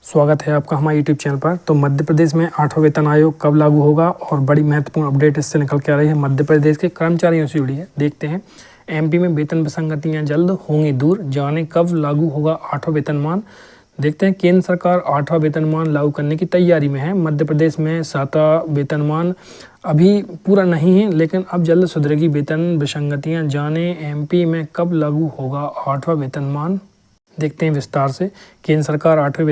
स्वागत है आपका हमारे यूट्यूब चैनल पर। तो मध्य प्रदेश में 8वां वेतन आयोग कब लागू होगा और बड़ी महत्वपूर्ण अपडेट इससे निकल के आ रही है मध्य प्रदेश के कर्मचारियों से जुड़ी है। देखते हैं। एमपी में वेतन विसंगतियां जल्द होंगी दूर, जाने कब लागू होगा 8वां वेतनमान। देखते हैं। केंद्र सरकार 8वां वेतनमान लागू करने की तैयारी में है। मध्य प्रदेश में 7वां वेतनमान अभी पूरा नहीं है, लेकिन अब जल्द सुधरेगी वेतन विसंगतियां। जाने एमपी में कब लागू होगा 8वां वेतनमान। देखते हैं विस्तार से। केंद्र सरकार 8वें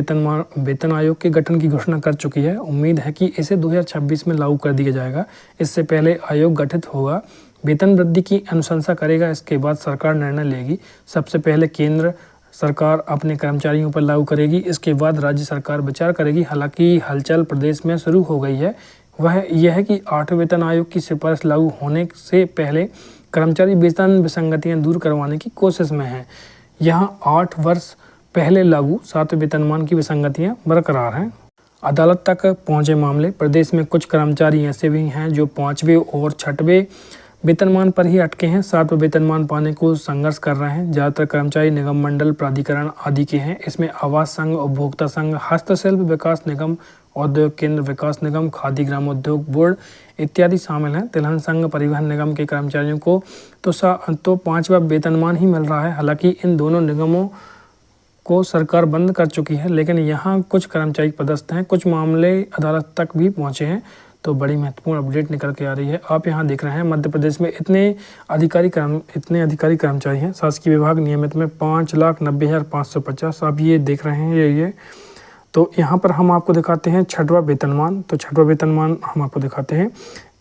वेतन आयोग के गठन की घोषणा कर चुकी है। उम्मीद है कि इसे 2026 में लागू कर दिया जाएगा। इससे पहले आयोग गठित होगा, वेतन वृद्धि की अनुशंसा करेगा, इसके बाद सरकार निर्णय लेगी। सबसे पहले केंद्र सरकार अपने कर्मचारियों पर लागू करेगी, इसके बाद राज्य सरकार विचार करेगी। हालांकि हलचल प्रदेश में शुरू हो गई है, वह यह है कि 8वें वेतन आयोग की सिफारिश लागू होने से पहले कर्मचारी वेतन विसंगतियाँ दूर करवाने की कोशिश में हैं। यहाँ 8 वर्ष पहले लागू 7वें वेतनमान की विसंगतियां बरकरार हैं। अदालत तक पहुंचे मामले। प्रदेश में कुछ कर्मचारी ऐसे भी हैं जो 5वें और 6वें वेतनमान पर ही अटके हैं। 7वां वेतनमान पाने को संघर्ष कर रहे हैं। ज़्यादातर कर्मचारी निगम मंडल प्राधिकरण आदि के हैं। इसमें आवास संघ, उपभोक्ता संघ, हस्तशिल्प विकास निगम, औद्योगिक केंद्र विकास निगम, खादी ग्रामोद्योग बोर्ड इत्यादि शामिल हैं। तिलहन संघ, परिवहन निगम के कर्मचारियों को तो 5वां वेतनमान ही मिल रहा है। हालांकि इन दोनों निगमों को सरकार बंद कर चुकी है, लेकिन यहाँ कुछ कर्मचारी पदस्थ हैं। कुछ मामले अदालत तक भी पहुँचे हैं। तो बड़ी महत्वपूर्ण अपडेट निकल के आ रही है। आप यहाँ देख रहे हैं मध्य प्रदेश में इतने अधिकारी कर्मचारी हैं। शासकीय विभाग नियमित में 5,90,550। आप ये देख रहे हैं ये तो यहाँ पर हम आपको दिखाते हैं 6वां वेतनमान। तो 6वां वेतनमान हम आपको दिखाते हैं।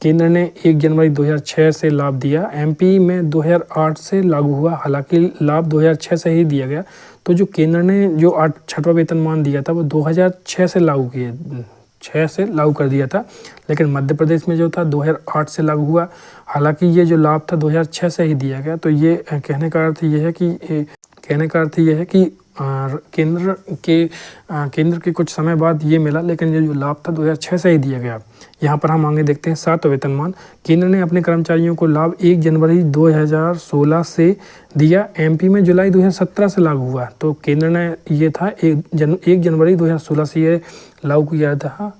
केंद्र ने 1 जनवरी 2006 से लाभ दिया। एमपी में 2008 से लागू हुआ, हालांकि लाभ 2006 से ही दिया गया। तो जो केंद्र ने जो 6वां वेतनमान दिया था वो 2006 से लागू कर दिया था, लेकिन मध्य प्रदेश में जो था 2008 से लागू हुआ। हालांकि ये जो लाभ था 2006 से ही दिया गया। तो ये कहने का अर्थ ये है कि केंद्र के कुछ समय बाद ये मिला, लेकिन ये जो लाभ था 2006 से ही दिया गया। यहाँ पर हम आगे देखते हैं 7वां वेतनमान। केंद्र ने अपने कर्मचारियों को लाभ 1 जनवरी 2016 से दिया। एमपी में जुलाई 2017 से लागू हुआ। तो केंद्र ने ये था 1 जनवरी 2016 से ये लागू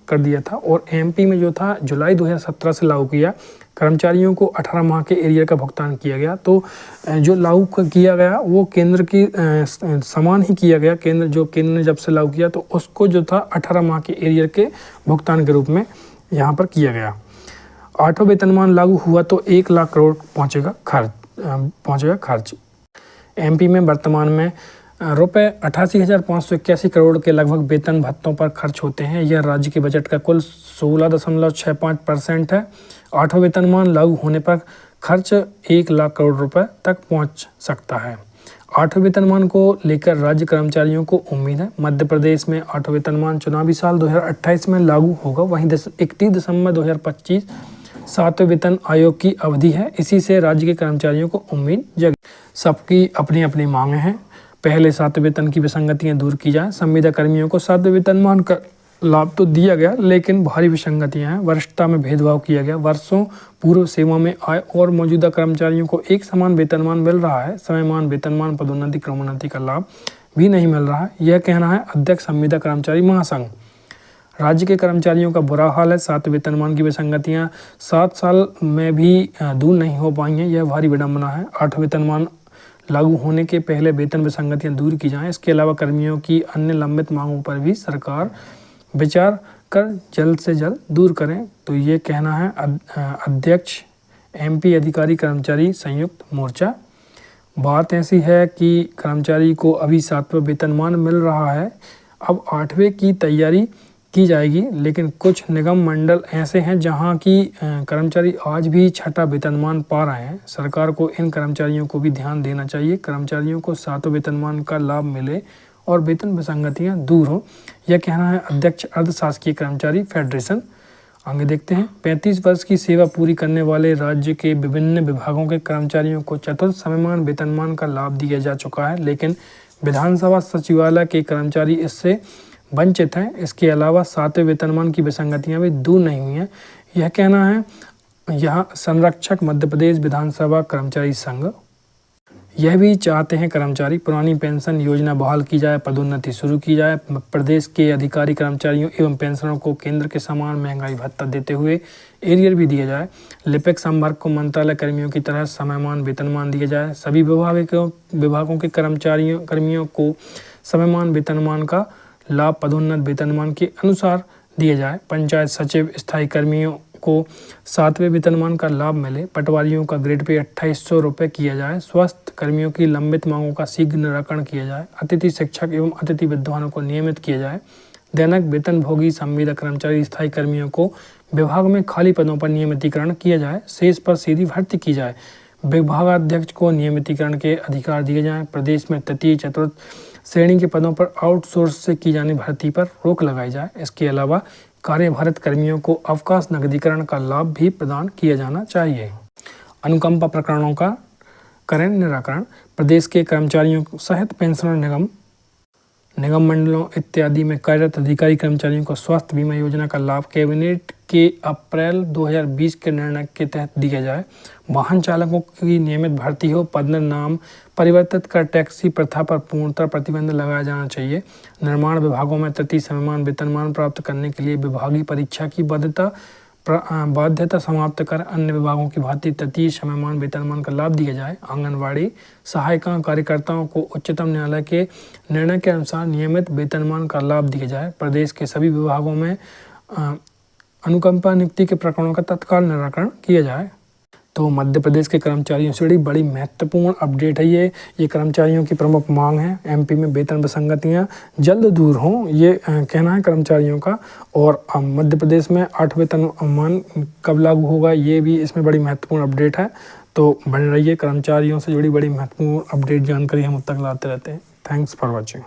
कर दिया था, और एमपी में जो था जुलाई 2017 से लागू किया। कर्मचारियों को 18 माह के एरियर का भुगतान किया गया। तो जो लागू किया गया वो केंद्र की समान ही किया गया। केंद्र ने जब से लागू किया तो उसको जो था 18 माह के एरियर के भुगतान के रूप में यहाँ पर किया गया। 8वां वेतनमान लागू हुआ तो 1 लाख करोड़ पहुँचेगा खर्च। एमपी में वर्तमान में रुपये 88,581 करोड़ के लगभग वेतन भत्तों पर खर्च होते हैं। यह राज्य के बजट का कुल 16.65% है। 8वां वेतनमान लागू होने पर खर्च 1 लाख करोड़ रुपए तक पहुंच सकता है। 8वें वेतनमान को लेकर राज्य कर्मचारियों को उम्मीद है। मध्य प्रदेश में 8वां वेतनमान चुनावी साल 2028 में लागू होगा। वहीं 31 दिसंबर 2025 7वें वेतन आयोग की अवधि है। इसी से राज्य के कर्मचारियों को उम्मीद जगी। सबकी अपनी अपनी मांगे हैं। पहले 7वें वेतन की विसंगतियां दूर की जाएं। संविदा कर्मियों को 7वें वेतनमान का लाभ तो दिया गया, लेकिन भारी विसंगतियां हैं। वरिष्ठता में भेदभाव किया गया। वर्षों पूर्व सेवा में आए और मौजूदा कर्मचारियों को एक समान वेतनमान मिल रहा है। समयमान वेतनमान, पदोन्नति, क्रमोन्नति का लाभ भी नहीं मिल रहा है। यह कहना है अध्यक्ष संविदा कर्मचारी महासंघ। राज्य के कर्मचारियों का बुरा हाल है। 7वें वेतनमान की विसंगतियां 7 साल में भी दूर नहीं हो पाई हैं। यह भारी विडंबना है। 8वां वेतनमान लागू होने के पहले वेतन विसंगतियां दूर की जाएं। इसके अलावा कर्मियों की अन्य लंबित मांगों पर भी सरकार विचार कर जल्द से जल्द दूर करें। तो ये कहना है अध्यक्ष एमपी अधिकारी कर्मचारी संयुक्त मोर्चा। बात ऐसी है कि कर्मचारी को अभी 7वां वेतनमान मिल रहा है, अब 8वें की तैयारी की जाएगी। लेकिन कुछ निगम मंडल ऐसे हैं जहां की कर्मचारी आज भी 6वां वेतनमान पा रहे हैं। सरकार को इन कर्मचारियों को भी ध्यान देना चाहिए। कर्मचारियों को 7वें वेतनमान का लाभ मिले और वेतन विसंगतियां दूर हो, यह कहना है अध्यक्ष अर्धशासकीय कर्मचारी फेडरेशन। आगे देखते हैं। 35 वर्ष की सेवा पूरी करने वाले राज्य के विभिन्न विभागों के कर्मचारियों को चतुर्थ समयमान वेतनमान का लाभ दिया जा चुका है, लेकिन विधानसभा सचिवालय के कर्मचारी इससे वंचित हैं। इसके अलावा 7वें वेतनमान की विसंगतियां भी दूर नहीं हुई हैं। यह कहना है यहाँ संरक्षक मध्य प्रदेश विधानसभा कर्मचारी संघ। यह भी चाहते हैं कर्मचारी पुरानी पेंशन योजना बहाल की जाए, पदोन्नति शुरू की जाए, प्रदेश के अधिकारी कर्मचारियों एवं पेंशनरों को केंद्र के समान महंगाई भत्ता देते हुए एरियर भी दिया जाए। लिपिक संवर्ग को मंत्रालय कर्मियों की तरह समयमान वेतनमान दिया जाए। सभी विभागों के कर्मियों को समयमान वेतनमान का लाभ पदोन्नत वेतनमान के अनुसार दिया जाए। पंचायत सचिव स्थायी कर्मियों को 7वें वेतनमान का लाभ मिले। पटवारियों का ग्रेड पे 2800 रुपये किया जाए। स्वास्थ्य कर्मियों की लंबित मांगों का शीघ्र निराकरण किया जाए। अतिथि शिक्षक एवं अतिथि विद्वानों को नियमित किया जाए। दैनिक वेतनभोगी संविदा कर्मचारी स्थायी कर्मियों को विभाग में खाली पदों पर नियमितीकरण किया जाए। शेष पर सीधी भर्ती की जाए। विभागाध्यक्ष को नियमितीकरण के अधिकार दिए जाएं। प्रदेश में तृतीय चतुर्थ श्रेणी के पदों पर आउटसोर्स से की जाने भर्ती पर रोक लगाई जाए। इसके अलावा कार्यभारित कर्मियों को अवकाश नकदीकरण का लाभ भी प्रदान किया जाना चाहिए। अनुकंपा प्रकरणों का करें निराकरण। प्रदेश के कर्मचारियों सहित पेंशनर निगम मंडलों इत्यादि में कार्यरत अधिकारी कर्मचारियों को स्वास्थ्य बीमा योजना का लाभ कैबिनेट के अप्रैल 2020 के निर्णय के तहत दिया जाए। वाहन चालकों की नियमित भर्ती हो। पद नाम परिवर्तित कर टैक्सी प्रथा पर पूर्णतः प्रतिबंध लगाया जाना चाहिए। निर्माण विभागों में तृतीय समयमान वेतनमान प्राप्त करने के लिए विभागीय परीक्षा की बाध्यता समाप्त कर अन्य विभागों की भांति तृतीय समयमान वेतनमान का लाभ दिया जाए। आंगनवाड़ी सहायिका कार्यकर्ताओं को उच्चतम न्यायालय के निर्णय के अनुसार नियमित वेतनमान का लाभ दिया जाए। प्रदेश के सभी विभागों में अनुकंपा नियुक्ति के प्रकरणों का तत्काल निराकरण किया जाए। तो मध्य प्रदेश के कर्मचारियों से जुड़ी बड़ी महत्वपूर्ण अपडेट है ये कर्मचारियों की प्रमुख मांग है। एमपी में वेतन विसंगतियां जल्द दूर हों, ये कहना है कर्मचारियों का। और मध्य प्रदेश में 8 वेतनमान कब लागू होगा, ये भी इसमें बड़ी महत्वपूर्ण अपडेट है। तो बने रहिए, कर्मचारियों से जुड़ी बड़ी महत्वपूर्ण अपडेट जानकारी हम अब तक लाते रहते हैं। Thanks for watching.